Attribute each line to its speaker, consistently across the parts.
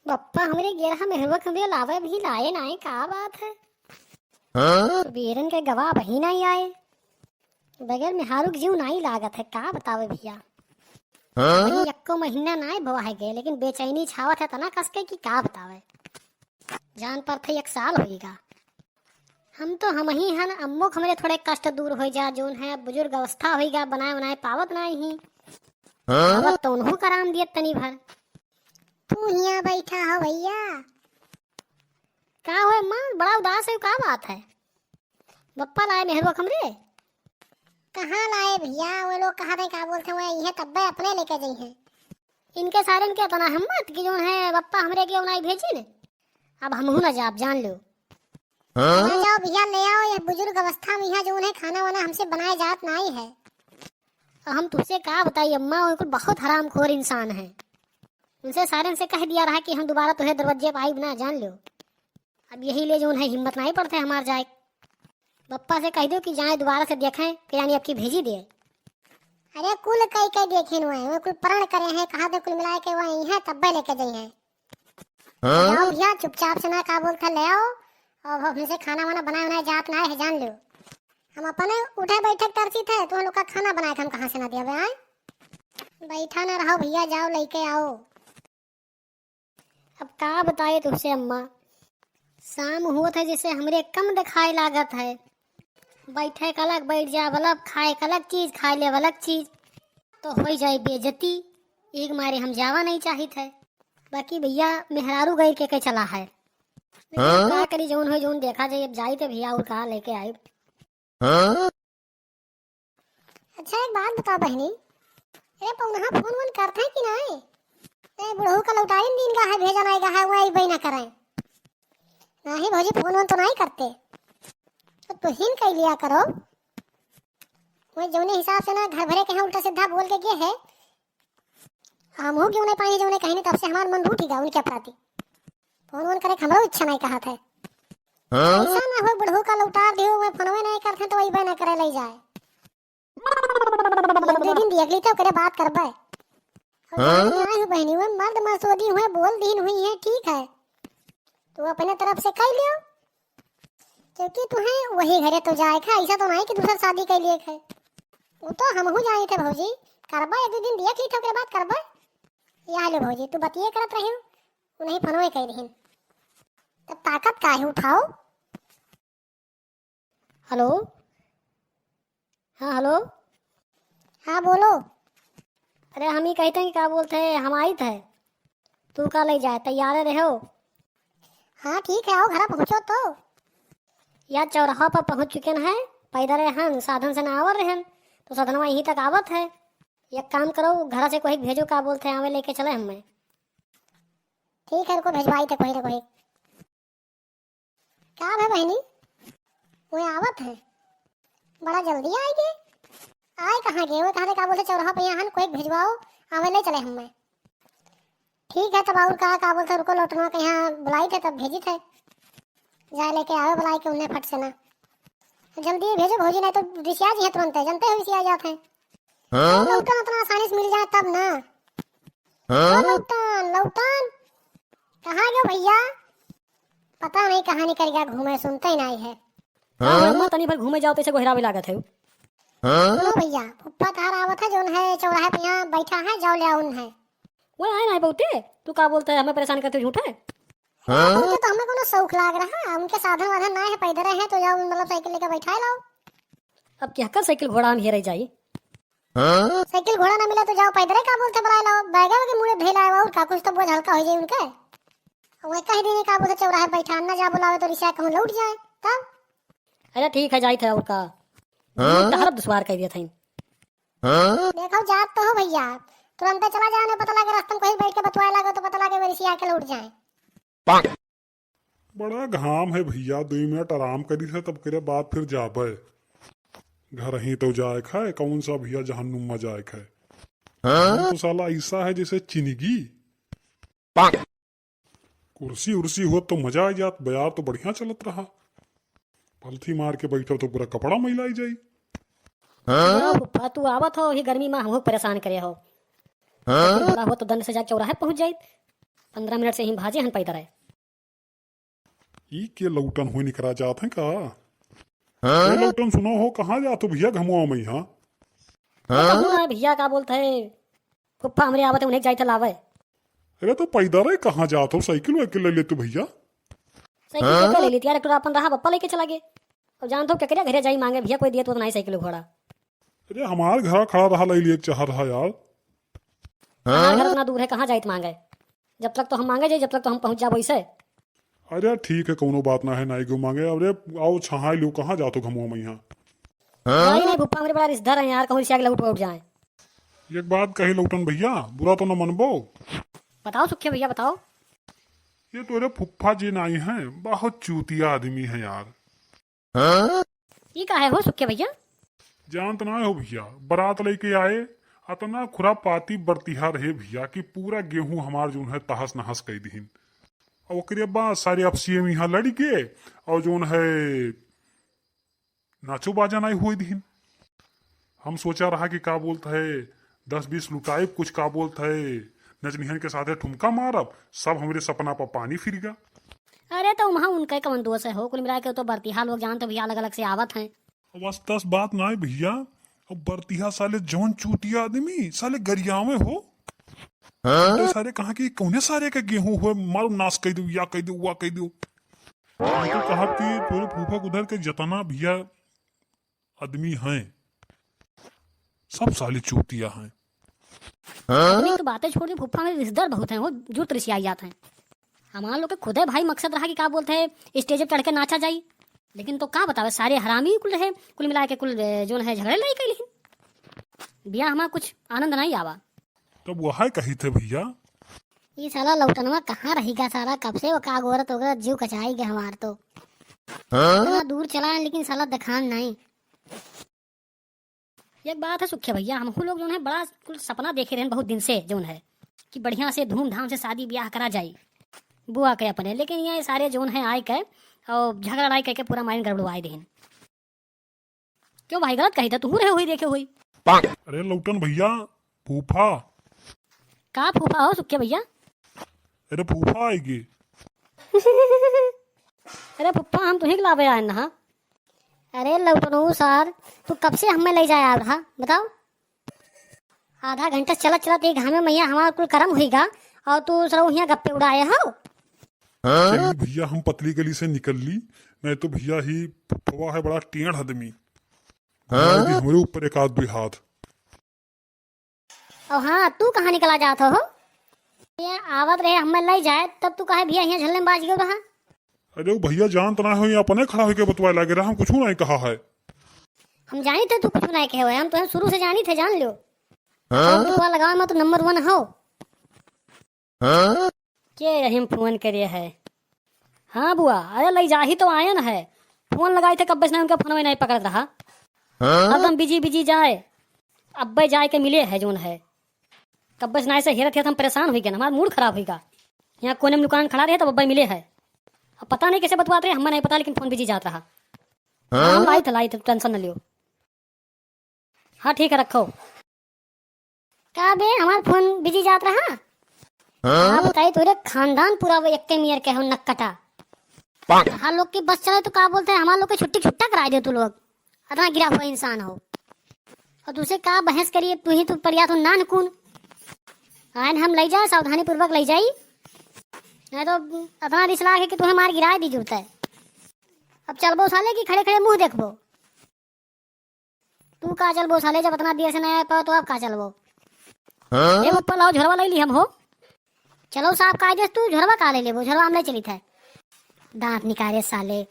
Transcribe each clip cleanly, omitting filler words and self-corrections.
Speaker 1: पप्पा हमरे गेरहा मेहरवा हमरे लावे भी लाए नाए का बात है। बेरन के गवाह वही नहीं आए बगैर मेहारू के जीव नहीं लागत है का बतावे भैया। वही यक्को महीना नाए भवा है गए लेकिन बेचैनी छावत है तना कसके की का बतावे। जान पर थे 1 साल होएगा। हम तो हम ही हन अम्मो हमरे थोड़े कष्ट दूर हो जा जोन है बुजुर्ग अवस्था होएगा बनाए बनाए पावत नहीं ही। अब तो उन्हों कराम दिए तनी भर। तू यहाँ बैठा हो भैया का हुए माँ बड़ा उदास है का बात है। बप्पा लाए मेहरवा हमरे कहाँ लाए भैया वो लोग कहा थे क्या बोलते हुए ये तब्बे अपने लेके गई हैं। इनके सारे इनके तना हिम्मत की जो है बप्पा हमरे के उनाई भेजी ने। अब हम ना जाब जान लो ना जाओ भैया ले आओ ये बुजुर्ग अवस्था में यहाँ जो उन्हें खाना वाना हमसे बनाए जात नहीं है। हम तुझसे क्या बताइए अम्मा वो बहुत हरामखोर इंसान है। उनसे सारे से कह दिया रहा कि हम दोबारा तुम्हें दरवाजे पर आई बना जान लो। अब यही ले जो उन्हें हिम्मत नहीं पड़ते हमार जाए। बप्पा से कह दो कि जाए दोबारा से देखें कि यानी आपकी भेजी दे। अरे कुल कई कई देखे वो कुल प्रण करे हैं कहा दे कुल मिला के वही है तब्बे लेके गई हैं। जाओ भैया चुपचाप से ना का बोलता ले आओ और अपने से खाना वाना बनाए बनाए जात ना है जान लो। हम अपने उठे बैठक तरसी थे तो लोग का खाना बनाए थे हम कहाँ से ना दिया आए। बैठा ना रहो भैया जाओ लेके आओ। अब का बताए तुझसे अम्मा शाम हुआ था जैसे हमरे कम दिखाई लागत है। बैठे का अलग बैठ जा अलग खाए का अलग चीज खाए ले अलग चीज तो हो जाए बेइज्जती। एक मारे हम जावा नहीं चाहिए थे। बाकी भैया मेहरारू गई के चला है क्या करी जोन हो जोन देखा जाए अब जाई थे भैया और कहा लेके आए। अच्छा एक बात बता बहनी अरे पौना फोन वोन करते हैं कि नहीं बुढ़ऊ का लौटाई दिन का है भेजा नहीं का है वही वही ना करें नहीं भौजी फोन वोन तो नहीं करते तो तुहिन कह लिया करो। वो जौने हिसाब से ना घर भरे के हैं उल्टा सीधा बोल के गए है हम हो क्यों नहीं पाए जौने कहीं तब से हमारा मन रूठेगा उनके प्रति। फोन वोन करे हमारा इच्छा नहीं कहा था ऐसा ना हो बुढ़ऊ का लौटा दियो मैं फोनवे नहीं करते तो वही बना करे ले जाए। एक दिन देख ली तो करे बात करबे नहीं बहनी वो मर्द मसोदी हुए बोल दीन हुई है ठीक है तो अपने तरफ से कह लियो क्योंकि तुम्हें वही घरे तो जाए था ऐसा तो नहीं कि दूसरा शादी कर लिए थे। वो तो हम हो जाए थे भौजी करबा एक दिन देख ली तो के बात करबा या लो भौजी तू बतिए करत रही उन्हीं फनवे कह रही तब ताकत काहे उठाओ। हेलो हाँ हेलो हाँ बोलो। अरे हम ही कहते हैं कि क्या बोलते हैं हम आई थे तू का ले जाए तैयार रहो। हाँ ठीक है आओ घर पहुँचो तो या चौराहा पर पहुँच चुके हैं पैदल हन साधन से ना आवर रहन तो साधनवा यहीं तक आवत है। एक काम करो घर से कोई भेजो का बोलते हैं आवे लेके चले हमें। ठीक है उनको भेजवाई थे कोई ना कोई क्या है बहनी वो आवत है बड़ा जल्दी आएगी आए कहाँ गए वो कहाँ क्या बोलते चौराहा पे यहाँ कोई भेजवाओ आवे ले चले हमें। ठीक है तब और का बोलते रुको लौटना के यहाँ बुलाई थे तब भेजी थे जाए लेके आवे बुलाई के उन्हें फट से ना जल्दी भेजो भौजी नहीं तो रिसिया जी है तुरंत है जानते हो रिसिया जाते हैं लौटन इतना आसानी से मिल जाए तब ना। लौटन लौटन कहाँ गए भैया पता नहीं कहाँ निकल गया घूमे सुनते ही नहीं है।
Speaker 2: हाँ तनी भर घूमे जाओ तो गोहरा भी लागत है।
Speaker 1: सुनो भैया फुप्पा तार आवत है जोन है चौराहे पे यहाँ बैठा है जाओ ले उन है
Speaker 2: वो आए ना बहुते तू का बोलता है हमें परेशान करते झूठा है।
Speaker 1: उनके तो हमें कोनो शौक लाग रहा उनके साधन वाधन ना है पैदल है तो जाओ मतलब साइकिल लेकर बैठा लाओ।
Speaker 2: अब क्या कर साइकिल घोड़ा में हेरे जाई
Speaker 1: साइकिल घोड़ा ना मिला तो जाओ पैदल का बोलते बुला लाओ बैगा के मुड़े ढेला है और का कुछ तो बोझ हल्का हो जाए उनके वो कह देने का बोलते चौराहे बैठा ना जा बुलावे तो रिक्शा कहूं लौट जाए तब।
Speaker 2: अरे ठीक है जाई थे और का हर दुश्वार कह दिया था।
Speaker 1: देखो जात तो हो भैया तुरंत चला जाने पता लगे रास्ते में कहीं बैठ के बतवाए लगे तो पता लगे रिक्शा के लौट जाए।
Speaker 3: बड़ा घाम है भैया 2 मिनट आराम करी थे तब करे बाद फिर जाबे घर ही तो जाए खाए कौन सा भैया जहन्नुम में जाए खाए तो साला ऐसा है जैसे चिनिगी कुर्सी उर्सी हो तो मजा आ जात बाजार तो बढ़िया चलत रहा पलथी मार के बैठो तो पूरा कपड़ा मैलाई जाई।
Speaker 2: फुप्पा तू आवत हो ही गर्मी में हम परेशान करे हो हो तो दंड से जा चौराहे पहुंच जाई 15 मिनट से ही भाजे हन पैदर है।
Speaker 3: ई के लौटन हुई निकरा जात है का? ए लौटन सुनो हो, कहाँ जात हो भैया घमुआ में यहाँ?
Speaker 2: भैया का बोलते है फुफ्फा हमरे आवत है उन्हें जाए थे लावे।
Speaker 3: अरे तो पैदल है कहाँ जात हो? साइकिल वाइकिल ले ले तू भैया।
Speaker 2: साइकिल के ले ली यार, अपन रहा बप्पा लेके चला गए। अब जानते हो क्या घरे जाई मांगे भैया कोई दिए तो नहीं साइकिल घोड़ा।
Speaker 3: अरे हमारे घर खड़ा रहा ले लिए चाह रहा यार।
Speaker 2: घर इतना दूर है कहाँ जाए मांगे, जब तक तो हम मांगे जाए जब तक तो हम पहुंच जाओ वैसे।
Speaker 3: अरे ठीक है कोनो बात ना है, नहीं क्यों मांगे। अरे आओ छहा लो, कहाँ जातो घमुआ में यहाँ?
Speaker 2: नहीं फुफ्फा मेरे बड़ा रिश्तेदार है यार, कहूँ रिश्ता के उठ जाए।
Speaker 3: एक बात कही लौटन भैया, बुरा तो न मनबो।
Speaker 2: बताओ सुखे भैया बताओ।
Speaker 3: ये तोरे फुफ्फा जी नाई हैं, बहुत चूतिया आदमी है यार।
Speaker 2: ये का है हो सुखे भैया?
Speaker 3: जानत ना हो भैया, बारात लेके आए अतना खुरापाती बरतिहा रहे भैया कि पूरा गेहूं हमार जो है तहस नहस कर दीन। और ओकरे बाद सारे अफसीए में यहाँ लड़ के और जो है नाचो बाजा नहीं हुई दीन। हम सोचा रहा कि का बोलता है 10-20 लुटाए कुछ, का बोलता है नजनिहन के साथ ठुमका मारब, सब हमारे सपना पर पानी फिर गया।
Speaker 2: अरे तो वहाँ उनका कमन दोष है हो, कुल मिला के तो बरतिहा लोग जानते भैया अलग अलग से आवत हैं।
Speaker 3: बस 10 बात ना है भैया। अब बरतिहा साले जौन चूतिया आदमी साले गरियावे हो। तो सारे कहा कि कौने सारे के गेहूं हुए मारू नाश कर दू या कह दू वा कह दू। तो कहा कि तोरे फूफा उधर के जतना भैया आदमी हैं सब साले चूतिया हैं।
Speaker 2: तो बातें छोड़ दी, फुफ्फा मेरे रिश्तेदार बहुत हैं, वो जो त्रिशियाई जाते हैं। हमारे लोग के खुदे भाई मकसद रहा कि क्या बोलते हैं स्टेज पर चढ़ के नाचा जाई, लेकिन तो क्या बतावे सारे हरामी कुल रहे, कुल मिला के कुल जो है झगड़े लाई कहीं। बिया हमारा कुछ आनंद नहीं आवा।
Speaker 3: तब वह कही थे भैया
Speaker 1: ये साला लौटनवा कहाँ रहेगा साला, कब से वो का गोरत वगैरह जीव कचाएगा हमार तो। इतना दूर चला है लेकिन साला दिखान नहीं।
Speaker 2: एक बात है सुखे भैया, हम लोग जो है बड़ा कुल सपना देखे रहे बहुत दिन से जो है कि बढ़िया से धूमधाम से शादी ब्याह करा जाए बुआ के अपने, लेकिन ये सारे जो है आए के और झगड़ा लड़ाई करके पूरा माइंड गड़बड़वाए देन। क्यों भाई गलत कही था तू रहे हुई देखे हुई?
Speaker 3: अरे लौटन भैया फूफा।
Speaker 2: का फूफा हो सुखे भैया?
Speaker 3: अरे फूफा आएगी।
Speaker 2: अरे फूफा हम तुम्हें लावे आए ना।
Speaker 1: अरे लौटनू सर तू कब से हमें ले जाया रहा बताओ? आधा घंटा चलत चलत एक घामे मैया हमारा कुल कर्म हुईगा और तू सर यहाँ गप्पे उड़ाए हो।
Speaker 3: चलिए भैया हम पतली गली से निकल ली, नहीं तो भैया ही फुफा है बड़ा टेढ़ आदमी, हमारे ऊपर एक आध दो हाथ।
Speaker 1: और हाँ तू कहाँ निकला जाता हो? ये आवत रहे हमें ले जाए तब तू कहे भैया यहाँ झल्ले में बाज गयो रहा।
Speaker 3: अरे वो भैया जानत ना हो, यहाँ अपने खड़ा होकर बतवाए लगे रहा, हम कुछ नहीं कहा है।
Speaker 1: हम जानी थे तू कुछ नहीं कहे हुए, हम तो शुरू से जानी थे, जान लो। तो लगाओ मैं तो नंबर 1 हो।
Speaker 2: के रहीम फोन करे है? हाँ बुआ अरे ले जा ही तो आए न है, फोन लगाए थे कब से उनका फोन में नहीं पकड़ रहा। एकदम बिजी बिजी जाए अब्बे जाए के मिले है जोन है कब से से हेरत हम परेशान हुई गए, हमारा मूड खराब हुईगा। यहाँ कोने में दुकान खड़ा रहे तो अब्बे मिले है, अब पता नहीं कैसे बतवाते हमें नहीं पता, लेकिन फोन बिजी जाता रहा। हाँ लाई थे टेंशन न लियो। हाँ ठीक है रखो।
Speaker 1: का बे हमारा फोन बिजी जात रहा? हाँ बताइए तोरे खानदान पूरा वो एक मियर के हो नक्कटा। हर लोग की बस चले तो का बोलते हैं हमारे लोग की छुट्टी छुट्टा करा दे तू लोग, इतना गिरा हुआ इंसान हो। और तुझसे का बहस करिए, तू ही तो परिया तो नान कून आयन हम ले जाए सावधानी पूर्वक ले जाई, नहीं तो इतना रिसला है कि तुम्हें मार गिराए दी जरूरत है। अब चलबो साले की खड़े खड़े मुंह देखबो। तू का चलबो साले जब इतना देर से नहीं आए पाओ तो अब का चलबो?
Speaker 2: ये ऊपर लाओ झोरवा ले ली हम हो।
Speaker 1: चलो साहब का दे तू झोरवा का ले लेबो, झोरवा हम ले चली थे दांत निकाले साले।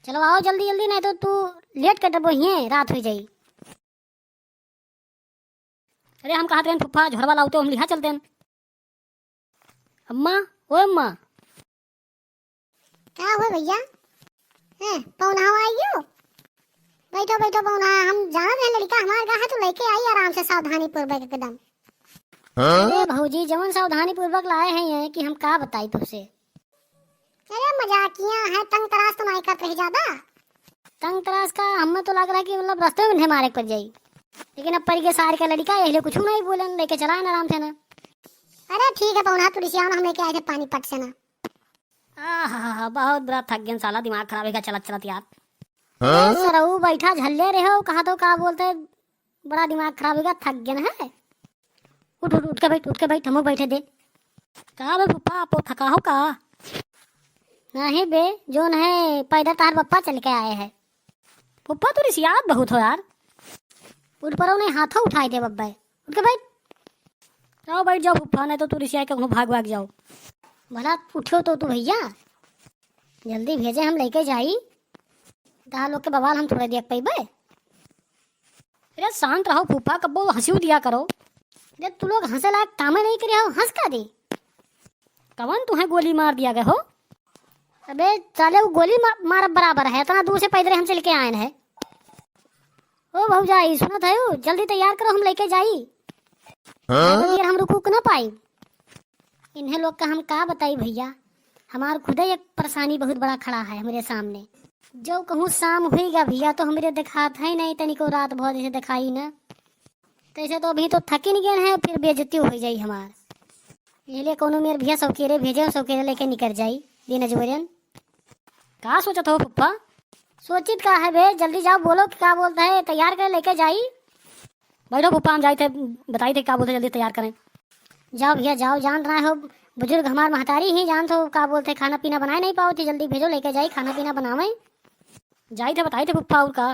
Speaker 1: चलो आओ जल्दी जल्दी, नहीं तो तू लेट कर दबो, ही रात हो जाई।
Speaker 2: अरे हम कहा फुफ्फा झोरवा लाओ तो हम लिहा चलते हैं। अम्मा ओ अम्मा
Speaker 1: क्या हुआ भैया? पौना आइयो, बैठो बैठो पौना, हम जाना है लड़का हमारे कहा तो लेके आई आराम से सावधानी पूर्वक एकदम। अरे भौजी जवन सावधानी पूर्वक लाए हैं ये कि हम का बताई तुझसे। अरे मजाकिया है, तंग तराश तो नहीं करते ही ज्यादा। तंग तराश का हमें तो लग रहा है कि मतलब रास्ते में मारे पड़ जाई, लेकिन अब पर के सार का लड़का ये कुछ नहीं बोलन, लेके चला आराम से ना। अरे ठीक है पौना, तुलसी आओ ना, हम लेके आए थे पानी पट से ना।
Speaker 2: बहुत बुरा थक गया साला, दिमाग खराब है चलत चलत यार।
Speaker 1: सरऊ बैठा झल्ले रहे हो, कहा तो का बोलते, बड़ा दिमाग खराब होगा, थक गया ना है।
Speaker 2: उठ उठ उठ के बैठ हम बैठे दे। का बे पप्पा आप थका हो का?
Speaker 1: नहीं बे, जो है पैदल तार पप्पा चल के आए हैं।
Speaker 2: पप्पा तो रिसियात बहुत हो यार।
Speaker 1: उठ पर उन्हें हाथों उठाई दे बब्बा, उठ के बैठ।
Speaker 2: जाओ बैठ जाओ पप्पा, नहीं तो तू रिसिया के भाग भाग जाओ।
Speaker 1: भला उठो तो तू भैया, जल्दी भेजे हम लेके जाई, तहा लोग के बवाल हम थोड़े देख पैबे।
Speaker 2: अरे शांत रहो फूफा, कब्बो हंसी दिया करो।
Speaker 1: अरे तू लोग हंसे लायक कामे नहीं करे हो, हंस का दे।
Speaker 2: कवन तुम्हें गोली मार दिया गए हो?
Speaker 1: अबे चाले वो गोली मार बराबर है, इतना दूर से पैदल हम चल के आए हैं। ओ भौजाई सुनत है, जल्दी तैयार करो, हम लेके जाई। यार हम रुक ना पाई। इन्हें लोग का हम का बताई भैया, हमार खुदे एक परेशानी बहुत बड़ा खड़ा है हमारे सामने। जो कहूँ शाम हुईगा भैया तो हमारे दिखात है नहीं, तनिको रात बहुत ऐसे दिखाई ना, तैसे तो अभी तो थकी नहीं गए हैं, फिर बेइज्जती हो जाई हमार। इसलिए कोनो मेरे भैया सौकेरे भेजे, सौकेरे लेके निकल जाई दिन जोरन।
Speaker 2: का सोचत हो पप्पा?
Speaker 1: सोचित का है बे, जल्दी जाओ, बोलो क्या बोलता है, तैयार कर लेके जाई।
Speaker 2: बैठो पप्पा, हम जाए थे बताई थे क्या बोलते, जल्दी तैयार करें।
Speaker 1: जाओ भैया जाओ, जान रहा हो बुजुर्ग हमार महतारी ही जान तो का बोलते, खाना पीना बनाए नहीं पाओ थी, जल्दी भेजो लेके जाई, खाना पीना बनावे।
Speaker 2: जाई थे बताई थे पप्पा और का।